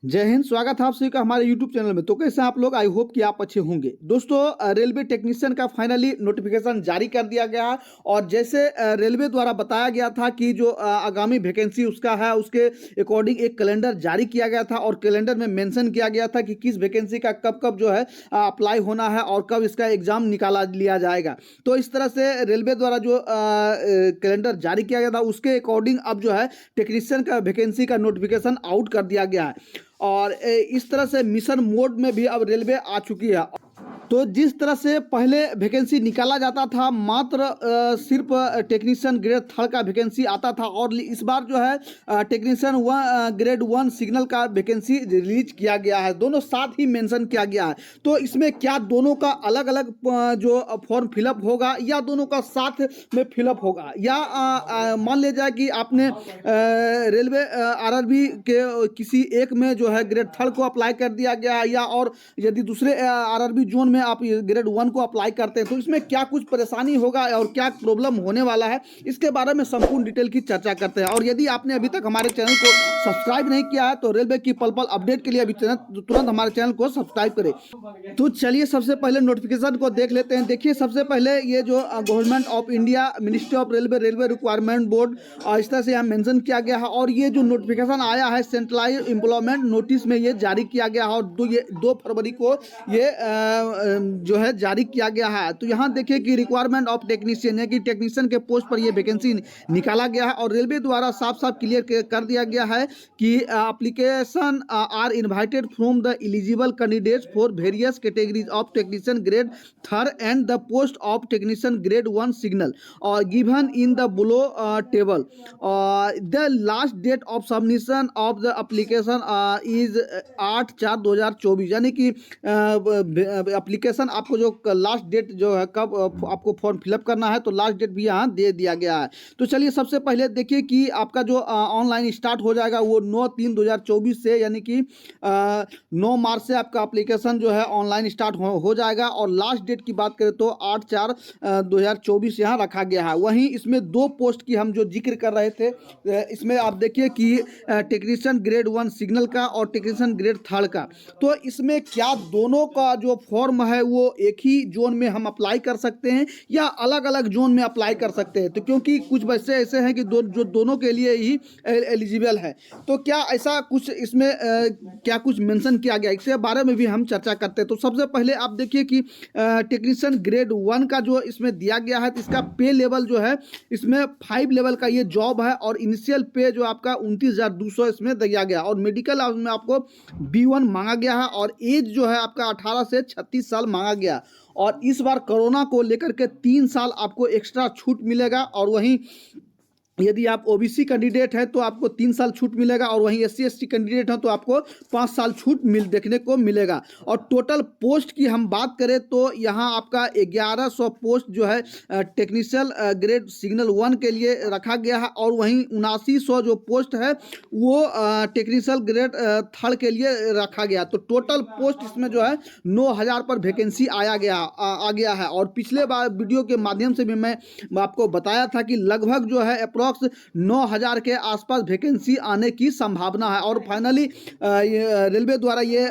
जय हिंद। स्वागत है आप सभी का हमारे YouTube चैनल में। तो कैसे हैं आप लोग? आई होप कि आप अच्छे होंगे। दोस्तों, रेलवे टेक्नीशियन का फाइनली नोटिफिकेशन जारी कर दिया गया है। और जैसे रेलवे द्वारा बताया गया था कि जो आगामी वैकेंसी उसका है, उसके अकॉर्डिंग एक कैलेंडर जारी किया गया था और कैलेंडर में मेंशन किया गया था कि किस वैकेंसी का कब कब जो है अप्लाई होना है और कब इसका एग्जाम निकाला लिया जाएगा। तो इस तरह से रेलवे द्वारा जो कैलेंडर जारी किया गया था उसके अकॉर्डिंग अब जो है टेक्नीशियन का वैकेंसी का नोटिफिकेशन आउट कर दिया गया है। और इस तरह से मिशन मोड में भी अब रेलवे आ चुकी है। तो जिस तरह से पहले वैकेंसी निकाला जाता था, मात्र सिर्फ टेक्नीशियन ग्रेड 3 का वैकेंसी आता था, और इस बार जो है टेक्नीशियन ग्रेड 1 सिग्नल का वैकेंसी रिलीज किया गया है। दोनों साथ ही मेंशन किया गया है। तो इसमें क्या दोनों का अलग अलग जो फॉर्म फिलअप होगा या दोनों का साथ में फिलअप होगा, या मान लिया जाए कि आपने रेलवे आरआरबी के किसी एक में जो है ग्रेड 3 को अप्लाई कर दिया गया है, या और यदि दूसरे आरआरबी जोन में आप ग्रेड 1 को अप्लाई करते हैं तो इसमें क्या कुछ परेशानी होगा और क्या प्रॉब्लम होने वाला है, इसके बारे में संपूर्ण डिटेल की चर्चा करते हैं। और यदि आपने अभी तक हमारे चैनल को सब्सक्राइब नहीं किया है तो रेलवे की पल पल अपडेट के लिए अभी तुरंत हमारे चैनल को सब्सक्राइब करें। तो चलिए सबसे पहले नोटिफिकेशन को देख लेते हैं। देखिए, सबसे पहले ये जो government of India, ministry of railway, railway requirement board, इस तरह से यहाँ मेंशन किया गया है। और ये जो नोटिफिकेशन आया है सेंट्रलाइज एम्प्लॉयमेंट नोटिस में ये जारी किया गया है, और 2 फरवरी को ये जो है जारी किया गया है। तो यहाँ देखिए कि रिक्वायरमेंट ऑफ टेक्नीशियन, यानी कि टेक्नीशियन के पोस्ट पर ये वैकेंसी निकाला गया है। और रेलवे द्वारा साफ साफ क्लियर कर दिया गया है कि application are invited from the eligible candidates for various categories of technician grade 3 and the post of technician grade 1 signal और given in the below table. The last date of submission of the application is 8/4/2024, यानी कि application आपको जो last date जो है कब आपको form fill up करना है, तो लास्ट डेट भी यहाँ दे दिया गया है। तो चलिए सबसे पहले देखिए कि आपका जो ऑनलाइन स्टार्ट हो जाएगा वो 9/3/2024 से, यानी कि 9 मार्च से आपका एप्लीकेशन जो है ऑनलाइन स्टार्ट हो जाएगा। और लास्ट डेट की बात करें तो 8/4/2024 यहाँ रखा गया है। वहीं इसमें 2 पोस्ट की हम जो जिक्र कर रहे थे, इसमें आप देखिए कि टेक्नीशियन ग्रेड 1 सिग्नल का और टेक्नीशियन ग्रेड 3 का। तो इसमें क्या दोनों का जो फॉर्म है वो एक ही जोन में हम अप्लाई कर सकते हैं या अलग अलग जोन में अप्लाई कर सकते हैं? तो क्योंकि कुछ बच्चे ऐसे हैं कि जो दोनों के लिए ही एलिजिबल है, तो क्या ऐसा कुछ इसमें क्या कुछ मेंशन किया गया, इसके बारे में भी हम चर्चा करते हैं। तो सबसे पहले आप देखिए कि टेक्नीशियन ग्रेड 1 का जो इसमें दिया गया है, तो इसका पे लेवल जो है इसमें 5 लेवल का ये जॉब है, और इनिशियल पे जो आपका 29,200 इसमें दिया गया। और मेडिकल में आपको B1 मांगा गया है, और एज जो है आपका 18 से 36 साल मांगा गया। और इस बार कोरोना को लेकर के 3 साल आपको एक्स्ट्रा छूट मिलेगा। और वहीं यदि आप ओबीसी कैंडिडेट हैं तो आपको 3 साल छूट मिलेगा, और वहीं SC ST कैंडिडेट हैं तो आपको 5 साल छूट देखने को मिलेगा। और टोटल पोस्ट की हम बात करें तो यहाँ आपका 1100 पोस्ट जो है टेक्नीशियल ग्रेड सिग्नल 1 के लिए रखा गया है, और वहीं 7900 जो पोस्ट है वो टेक्नीशियल ग्रेड 3 के लिए रखा गया। तो टोटल पोस्ट इसमें जो है 9000 पर वैकेंसी आ गया है। और पिछले बार वीडियो के माध्यम से भी मैं आपको बताया था कि लगभग जो है अप्रॉक्स 9000 के आसपास वैकेंसी आने की संभावना है। और फाइनली रेलवे द्वारा ये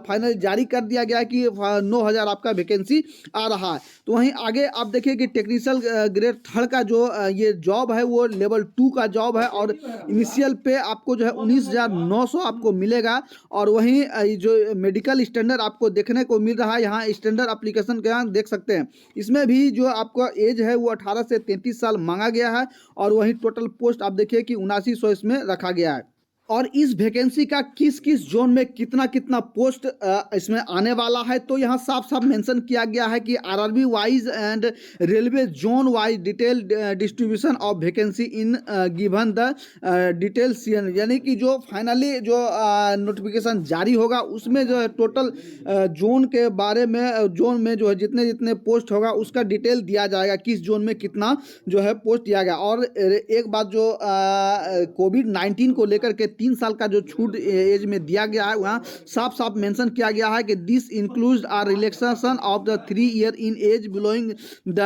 फाइनल जारी कर दिया गया है कि 9000 आपका वैकेंसी आ रहा है। तो वहीं आगे आप देखिए कि टेक्नीशियल ग्रेड 3 का जो ये जॉब है वो लेवल 2 का जॉब है, और इनिशियल पे आपको जो है 19,900 आपको मिलेगा। और वहीं जो मेडिकल स्टैंडर्ड आपको देखने को मिल रहा है, यहाँ स्टैंडर्ड एप्लीकेशन के यहाँ देख सकते हैं, इसमें भी जो आपका एज है वो 18 से 33 साल मांगा गया है। और वहीं टोटल पोस्ट आप देखिए कि 7900 इसमें रखा गया है। और इस वैकेंसी का किस किस जोन में कितना कितना पोस्ट इसमें आने वाला है, तो यहाँ साफ साफ मेंशन किया गया है कि RRB wise and railway zone wise detail distribution of vacancy in given the detail CN, यानी कि जो फाइनली जो नोटिफिकेशन जारी होगा उसमें जो है टोटल जोन के बारे में, जोन में जो है जितने जितने पोस्ट होगा उसका डिटेल दिया जाएगा, किस जोन में कितना जो है पोस्ट दिया गया। और एक बात जो कोविड-19 को लेकर के 3 साल का जो छूट एज में दिया गया है, वहाँ साफ साफ मेंशन किया गया है कि this includes are relaxation of the 3 year in age billowing the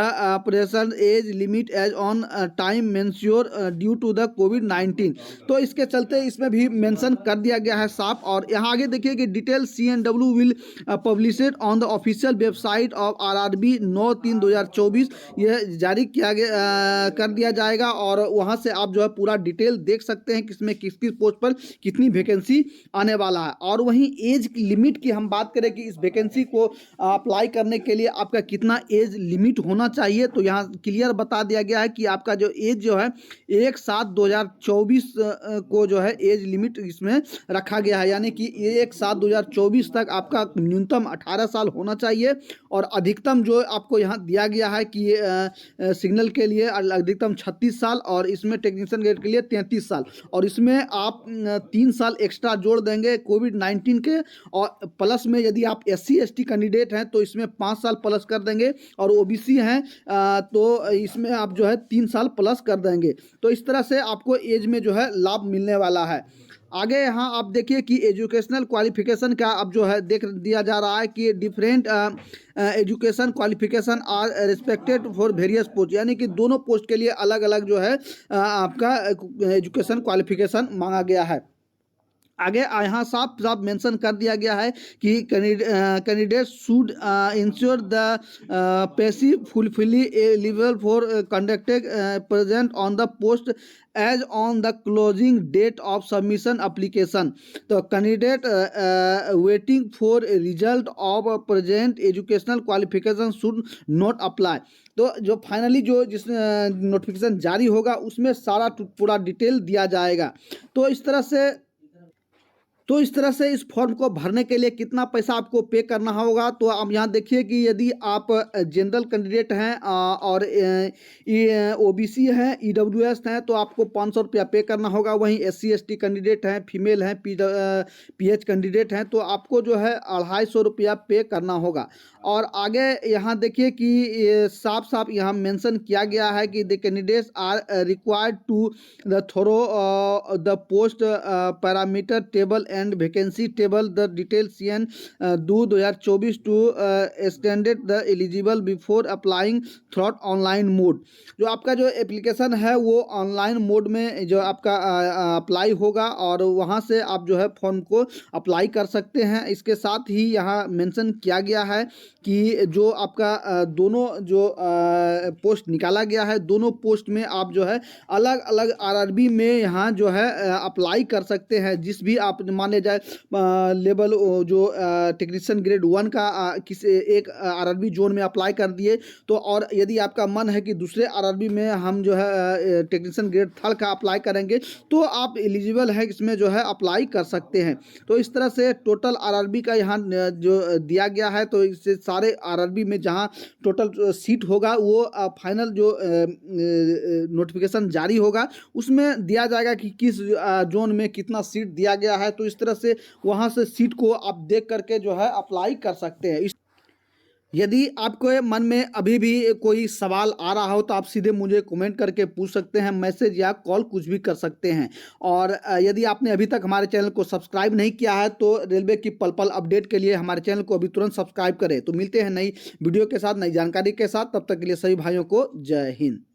present age limit as on time measure due to the कोविड-19। तो इसके चलते इसमें भी मेंशन कर दिया गया है साफ। और यहाँ आगे देखिए कि detail CNW will published on the official website of RRB 9/3/2024, यह जारी किया गया कर दिया जाएगा। और वहाँ से आप जो है पूरा डिटेल देख सकते हैं किसमें किस किस पोस्ट पर कितनी वैकेंसी आने वाला है। और वहीं एज लिमिट की हम बात करें कि इस वैकेंसी को अप्लाई करने के लिए आपका कितना एज लिमिट होना चाहिए, तो यहाँ क्लियर बता दिया गया है कि आपका जो एज जो है 1/7/2024 को जो है एज लिमिट इसमें रखा गया है, यानी कि 1/7/2024 तक आपका न्यूनतम 18 साल होना चाहिए। और अधिकतम जो आपको यहाँ दिया गया है कि सिग्नल के लिए अधिकतम 36 साल और इसमें टेक्नीशियन ग्रेड के लिए 33 साल, और इसमें आप 3 साल एक्स्ट्रा जोड़ देंगे कोविड-19 के। और प्लस में यदि आप SC ST कैंडिडेट हैं तो इसमें 5 साल प्लस कर देंगे, और OBC हैं तो इसमें आप जो है 3 साल प्लस कर देंगे। तो इस तरह से आपको एज में जो है लाभ मिलने वाला है। आगे यहाँ आप देखिए कि एजुकेशनल क्वालिफिकेशन का अब जो है देख दिया जा रहा है कि different education qualification are respected for various post, यानी कि दोनों पोस्ट के लिए अलग अलग जो है आपका एजुकेशन क्वालिफिकेशन मांगा गया है। आगे यहाँ साफ साफ मेंशन कर दिया गया है कि candidate should ensure the passive fully eligible for conducted present on the post as on the closing date of submission application. तो candidate waiting for result of present educational qualification should not apply. तो जो finally जो जिस notification जारी होगा उसमें सारा पूरा डिटेल दिया जाएगा। तो इस तरह से इस फॉर्म को भरने के लिए कितना पैसा आपको पे करना होगा, तो आप यहाँ देखिए कि यदि आप जनरल कैंडिडेट हैं और OBC हैं, EWS हैं, तो आपको 500 रुपया पे करना होगा। वहीं SC ST कैंडिडेट हैं, फीमेल हैं, PH कैंडिडेट हैं, तो आपको जो है 250 रुपया पे करना होगा। और आगे यहाँ देखिए कि साफ साफ यहाँ मेंशन किया गया है कि the candidates are required to the through the post parameter table and vacancy table the detail CN 2024 to standard the eligible before applying through online mode. जो आपका जो एप्लीकेशन है वो ऑनलाइन मोड में जो आपका अप्लाई होगा, और वहाँ से आप जो है फॉर्म को अप्लाई कर सकते हैं। इसके साथ ही यहाँ मेंशन किया गया है कि जो आपका दोनों जो पोस्ट निकाला गया है, दोनों पोस्ट में आप जो है अलग अलग RRB में यहाँ जो है अप्लाई कर सकते हैं। जिस भी आप मान ले जाए लेवल जो टेक्नीशियन ग्रेड 1 का किसी एक RRB जोन में अप्लाई कर दिए, तो और यदि आपका मन है कि दूसरे RRB में हम जो है टेक्नीशियन ग्रेड 3 का अप्लाई करेंगे, तो आप एलिजिबल है इसमें जो है अप्लाई कर सकते हैं। तो इस तरह से टोटल RRB का यहाँ जो दिया गया है, तो इससे सारे RRB में जहाँ टोटल सीट होगा वो फाइनल जो नोटिफिकेशन जारी होगा उसमें दिया जाएगा कि किस जोन में कितना सीट दिया गया है। तो इस तरह से वहाँ से सीट को आप देख करके जो है अप्लाई कर सकते हैं। यदि आपके मन में अभी भी कोई सवाल आ रहा हो तो आप सीधे मुझे कमेंट करके पूछ सकते हैं, मैसेज या कॉल कुछ भी कर सकते हैं। और यदि आपने अभी तक हमारे चैनल को सब्सक्राइब नहीं किया है तो रेलवे की पल पल अपडेट के लिए हमारे चैनल को अभी तुरंत सब्सक्राइब करें। तो मिलते हैं नई वीडियो के साथ, नई जानकारी के साथ। तब तक के लिए सभी भाइयों को जय हिंद।